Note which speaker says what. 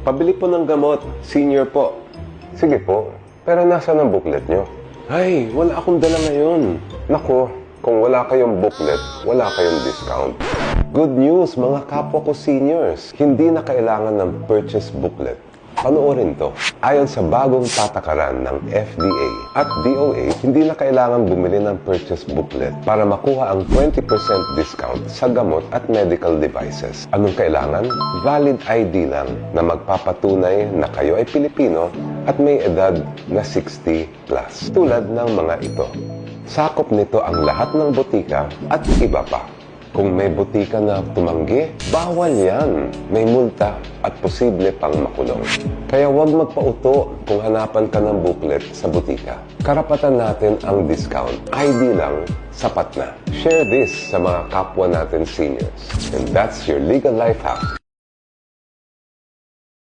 Speaker 1: Pabili po ng gamot. Senior po.
Speaker 2: Sige po, pero nasa ang booklet nyo?
Speaker 1: Ay, wala akong dala ngayon.
Speaker 2: Nako, kung wala kayong booklet, wala kayong discount.
Speaker 1: Good news, mga kapwa ko seniors. Hindi na kailangan ng purchase booklet. Panoorin to. Ayon sa bagong patakaran ng FDA at DOA, hindi na kailangan bumili ng purchase booklet para makuha ang 20% discount sa gamot at medical devices. Anong kailangan? Valid ID lang na magpapatunay na kayo ay Pilipino at may edad na 60 plus. Tulad ng mga ito. Sakop nito ang lahat ng botika at iba pa. Kung may botika na tumanggi, bawal yan. May multa at posible pang makulong. Kaya huwag magpauto kung hanapan ka ng booklet sa botika. Karapatan natin ang discount. ID lang, sapat na. Share this sa mga kapwa natin seniors. And that's your legal life hack.